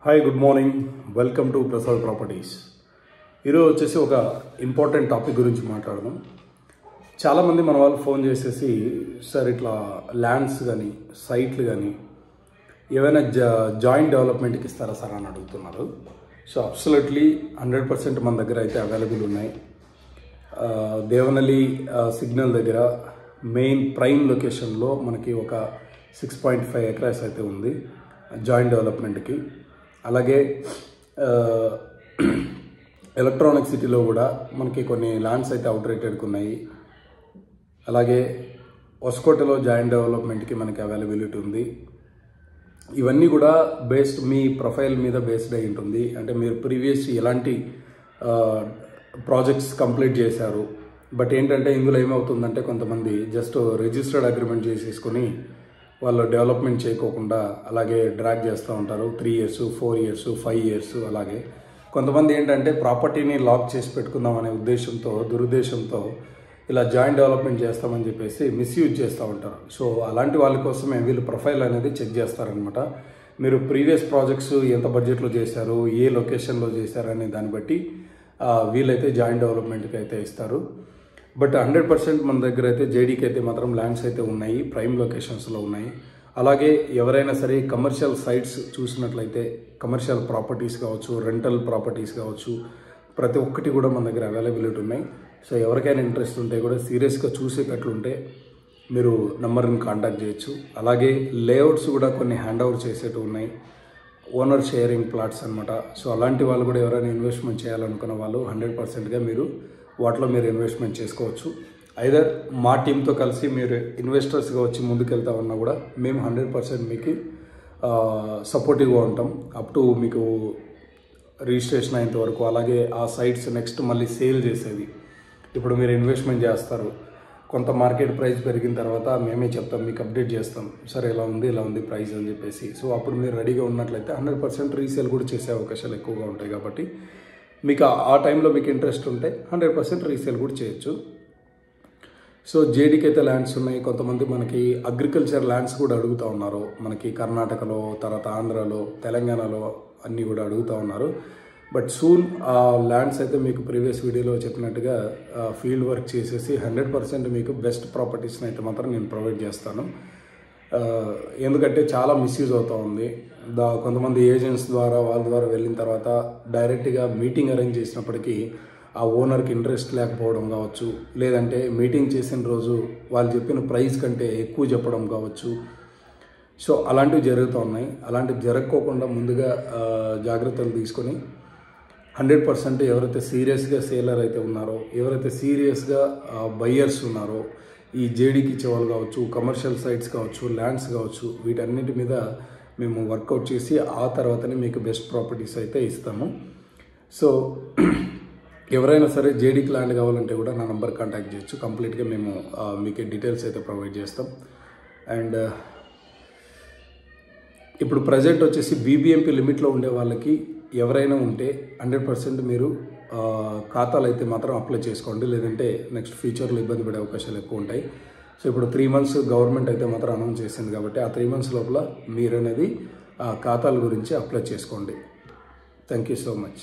Hi good morning welcome to Prasad properties. ఈరోజు వచ్చేసి ఒక ఇంపార్టెంట్ టాపిక్ గురించి మాట్లాడదాం. చాలామంది మన వాళ్ళు ఫోన్ చేసేసి సార్ ఇట్లా ల్యాండ్స్ కానీ సైట్లు కానీ ఏవైనా జాయింట్ డెవలప్మెంట్కి ఇస్తారా సార్ అని అడుగుతున్నారు. సో అబ్సల్యూట్లీ 100% మన దగ్గర అయితే అవైలబుల్ ఉన్నాయి. దేవనల్లి సిగ్నల్ దగ్గర మెయిన్ ప్రైమ్ లొకేషన్లో మనకి ఒక 6.5 ఎకరాస్ అయితే ఉంది జాయింట్ డెవలప్మెంట్కి. అలాగే ఎలక్ట్రానిక్ సిటీలో కూడా మనకి కొన్ని ల్యాండ్స్ అయితే అవుట్ రేటెడ్కి ఉన్నాయి. అలాగే ఒస్కోటలో జాయింట్ డెవలప్మెంట్కి మనకి అవైలబిలిటీ ఉంది. ఇవన్నీ కూడా బేస్డ్ మీ ప్రొఫైల్ మీద బేస్డ్ అయి ఉంటుంది. అంటే మీరు ప్రీవియస్ ఎలాంటి ప్రాజెక్ట్స్ కంప్లీట్ చేశారు. బట్ ఏంటంటే ఇందులో ఏమవుతుందంటే కొంతమంది జస్ట్ రిజిస్టర్డ్ అగ్రిమెంట్ చేసేసుకొని వాళ్ళు డెవలప్మెంట్ చేయకోకుండా అలాగే డ్రాగ్ చేస్తూ ఉంటారు. 3 years 4 years 5 years. అలాగే కొంతమంది ఏంటంటే ప్రాపర్టీని లాక్ చేసి పెట్టుకుందాం అనే ఉద్దేశంతో దురుద్దేశంతో ఇలా జాయింట్ డెవలప్మెంట్ చేస్తామని చెప్పేసి మిస్యూజ్ చేస్తూ ఉంటారు. సో అలాంటి వాళ్ళ కోసమే వీళ్ళు ప్రొఫైల్ అనేది చెక్ చేస్తారనమాట. మీరు ప్రీవియస్ ప్రాజెక్ట్స్ ఎంత బడ్జెట్లో చేశారు, ఏ లొకేషన్లో చేశారు అనే దాన్ని బట్టి వీళ్ళైతే జాయింట్ డెవలప్మెంట్కి అయితే ఇస్తారు. బట్ 100% మన దగ్గర అయితే జేడీకి అయితే మాత్రం ల్యాండ్స్ అయితే ఉన్నాయి, ప్రైమ్ లొకేషన్స్లో ఉన్నాయి. అలాగే ఎవరైనా సరే కమర్షియల్ సైట్స్ చూసినట్లయితే కమర్షియల్ ప్రాపర్టీస్ కావచ్చు, రెంటల్ ప్రాపర్టీస్ కావచ్చు, ప్రతి ఒక్కటి కూడా మన దగ్గర అవైలబిలిటీ ఉన్నాయి. సో ఎవరికైనా ఇంట్రెస్ట్ ఉంటే కూడా సీరియస్గా చూసేటట్లుంటే మీరు నంబర్ని కాంటాక్ట్ చేయొచ్చు. అలాగే లేఅవుట్స్ కూడా కొన్ని హ్యాండ్ ఓవర్ చేసేట్టు ఉన్నాయి, ఓనర్ షేరింగ్ ప్లాట్స్ అనమాట. సో అలాంటి వాళ్ళు కూడా ఎవరైనా ఇన్వెస్ట్మెంట్ చేయాలనుకున్న వాళ్ళు 100%గా మీరు వాటిలో మీరు ఇన్వెస్ట్మెంట్ చేసుకోవచ్చు. ఐదర్ మా టీంతో కలిసి మీరు ఇన్వెస్టర్స్గా వచ్చి ముందుకెళ్తా ఉన్నా కూడా మేము 100% మీకు సపోర్టివ్గా ఉంటాం అప్ టు మీకు రిజిస్ట్రేషన్ అయ్యేంత వరకు. అలాగే ఆ సైట్స్ నెక్స్ట్ మళ్ళీ సేల్ చేసేది. ఇప్పుడు మీరు ఇన్వెస్ట్మెంట్ చేస్తారు, కొంత మార్కెట్ ప్రైస్ పెరిగిన తర్వాత మేమే చెప్తాం, మీకు అప్డేట్ చేస్తాం, సరే ఇలా ఉంది ప్రైస్ అని చెప్పేసి. సో అప్పుడు మీరు రెడీగా ఉన్నట్లయితే 100% రీసేల్ కూడా చేసే అవకాశాలు ఎక్కువగా ఉంటాయి. కాబట్టి మీకు ఆ టైంలో మీకు ఇంట్రెస్ట్ ఉంటే 100% రీసేల్ కూడా చేయొచ్చు. సో జేడీకి అయితే ల్యాండ్స్ ఉన్నాయి. కొంతమంది మనకి అగ్రికల్చర్ ల్యాండ్స్ కూడా అడుగుతూ ఉన్నారు. మనకి కర్ణాటకలో, తర్వాత ఆంధ్రాలో, తెలంగాణలో అన్నీ కూడా అడుగుతూ ఉన్నారు. బట్ సూన్ ఆ ల్యాండ్స్ అయితే మీకు ప్రీవియస్ వీడియోలో చెప్పినట్టుగా ఫీల్డ్ వర్క్ చేసేసి 100% మీకు బెస్ట్ ప్రాపర్టీస్ని అయితే మాత్రం నేను ప్రొవైడ్ చేస్తాను. ఎందుకంటే చాలా మిస్యూజ్ అవుతూ ఉంది. కొంతమంది ఏజెంట్స్ ద్వారా వాళ్ళ ద్వారా వెళ్ళిన తర్వాత డైరెక్ట్గా మీటింగ్ అరేంజ్ చేసినప్పటికీ ఆ ఓనర్కి ఇంట్రెస్ట్ లేకపోవడం కావచ్చు, లేదంటే మీటింగ్ చేసిన రోజు వాళ్ళు చెప్పిన ప్రైస్ కంటే ఎక్కువ చెప్పడం కావచ్చు. సో అలాంటివి జరుగుతూ ఉన్నాయి. అలాంటివి జరగకోకుండా ముందుగా జాగ్రత్తలు తీసుకొని 100% ఎవరైతే సీరియస్గా సేలర్ అయితే ఉన్నారో, ఎవరైతే సీరియస్గా బయ్యర్స్ ఉన్నారో, ఈ జేడీకి ఇచ్చేవాళ్ళు కావచ్చు, కమర్షియల్ సైట్స్ కావచ్చు, ల్యాండ్స్ కావచ్చు, వీటన్నిటి మీద మేము వర్కౌట్ చేసి ఆ తర్వాతనే మీకు బెస్ట్ ప్రాపర్టీస్ అయితే ఇస్తాము. సో ఎవరైనా సరే జేడీకి ల్యాండ్ కావాలంటే కూడా నా నెంబర్ కాంటాక్ట్ చేయొచ్చు. కంప్లీట్గా మేము మీకు డీటెయిల్స్ అయితే ప్రొవైడ్ చేస్తాం. అండ్ ఇప్పుడు ప్రజెంట్ వచ్చేసి బీబీఎంపీ లిమిట్లో ఉండే వాళ్ళకి ఎవరైనా ఉంటే 100% మీరు ఖాతాలు అయితే మాత్రం అప్లై చేసుకోండి. లేదంటే నెక్స్ట్ ఫ్యూచర్లో ఇబ్బంది పడే అవకాశాలు ఎక్కువ ఉంటాయి. సో ఇప్పుడు 3 months గవర్నమెంట్ అయితే మాత్రం అనౌన్స్ చేసింది కాబట్టి ఆ 3 months లోపల మీరు అనేది ఖాతాల గురించి అప్లై చేసుకోండి. Thank you so much.